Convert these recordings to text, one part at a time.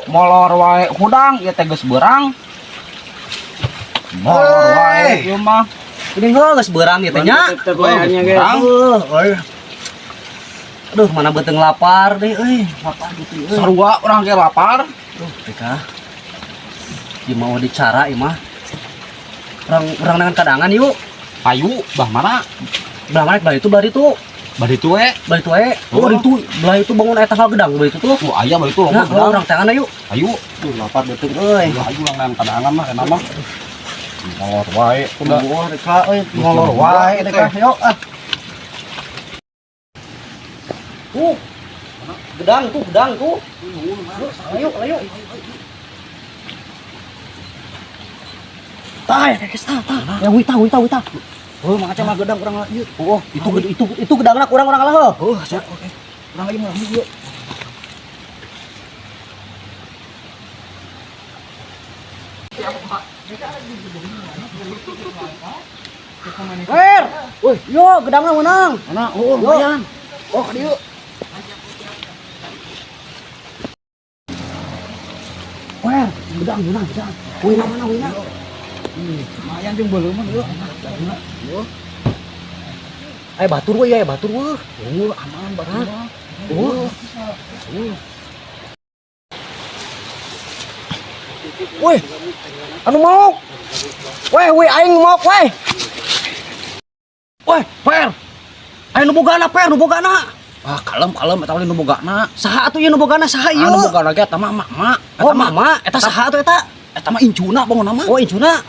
Molor wae hudang ieu teh geus beurang. Molor wae ieu mah. Ini geus beurang ieu teh nya. Aduh, mana beteng lapar deh euy. Lapar gitu euy. Sarua urang ge lapar. Teka. Di mau dicara ieu mah. Urang dengan kadangan yuk. Ayu bah mana? Belah mana bari itu. Bari tu we. Bari tu we. Oh, itu belah itu bangun aya tanggal gedang bari itu tuh. Oh, aya bari tu Nah, loba. urang tangan ayo. Ayu. Tuh lapar beteng euy. Ayu urang dengan kadangan mah kana mah. Molor wae kuda. Wah, deka euy, Molor wae deka. Yuk. Gedang tuh. Ayo. Tah, ya wita. Oh, macam mah gedang urang ieu. Oh, itu gedangna urang lah heuh. Oh, siap oke. Urang ieu mah ieu. Wer, woi, yo gedangna menang. Mana? Oh, lumayan. Oh, ka dieu. Wer, gedang menang. Wina mana wina? Lumayan jeung beuleum mah ieu. Aya batur weh. Oh, aman batur mah. Woi, anu mau? Woi, aing mau, woi. Woi, per. Aing nu bogana, per, nu bogana. Ah, kalem eta we nu bogana. Saha atuh ieu nu bogana saha ieu? Anu bogana ge eta mah mak. Oh, mama, eta saha atuh eta? Eta mah incuna bangun mah. Oh, incuna.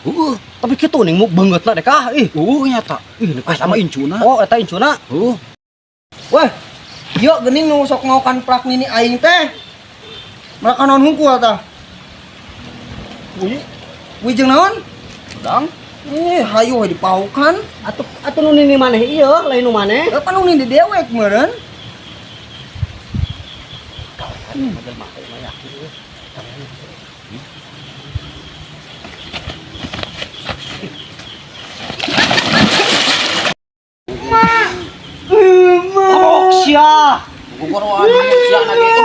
Tapi kitu ning beungeutna deh kah? Ih, Nyata. Eta mah incuna. oh, eta incuna. Weh, yuk geuning nu sok ngaokan plak nini aing teh. Mereka naon hungkul tah. Wi jeung naon? Udang. Hayu we dipaukan. Atuh nu nini maneh ieu, lain nu maneh. Apa nu nini dewek meureun? Oh, sia. Gugurwan sia na gitu.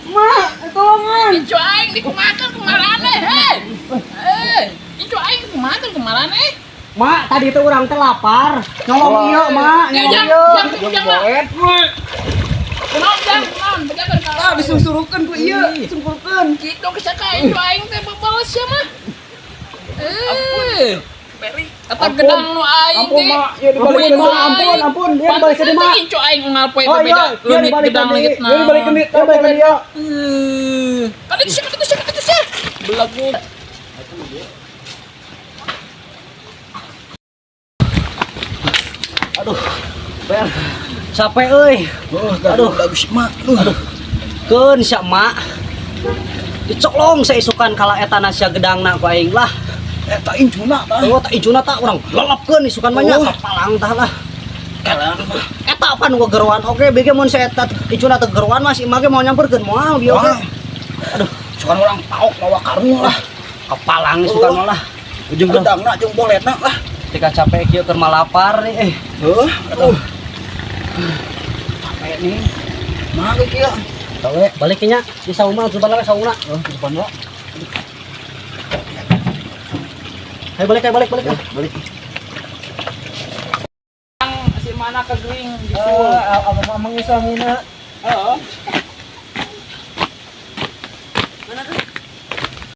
Mak, tolongan. Icu aing dikumakan kemarane, Icu aing kumakan kemarane. Mak, tadi itu urang teh lapar. Nyolong ieu, Mak, nyolong ieu. Kunaon, bejakeun ka. Ah, disuruhkeun ku ieu, sungkurkeun. Kitu kesaka icu aing teh bebeles ya mah. Beri, eta gedang nu aing Ampun, teh. Mak. Ya dibalikin dulu, ampun. Dia dibalikin Mak. Icu aing unggal poe Oh beda. iya, dia Leungit dibalikin gedang leungit dia dibalikin dia. Kan itu sih. Belagu. Aduh, ber, capek euy. Aduh, Bagus mak. keun sia Mak. Dicoklong saisukan kala eta sia gedangna ku aing lah. Eta incuna tah. Oh, tak icuna tak urang lelapkeun isukan mah nya Oh. kapalang tah lah. Kelan mah. Eta apa nu geruan? Oke, bege mun saya eta icuna teh geruan mah si mage mau nyamperkeun moal dia oge. Aduh, sukan orang paok mawa karung lah. Kapalang isukan mah lah. Ujung gedangna jeung boletna lah. Ketika capek kieu keur malapar nih. Aduh. Capek nih. Mah kieu. Tawe balik nya di sauma sebentar lagi sauna. Depan lo. Ayo balik. Balik. Si mana kegering gitu. Apa mengisahina? Heeh. Mana tuh?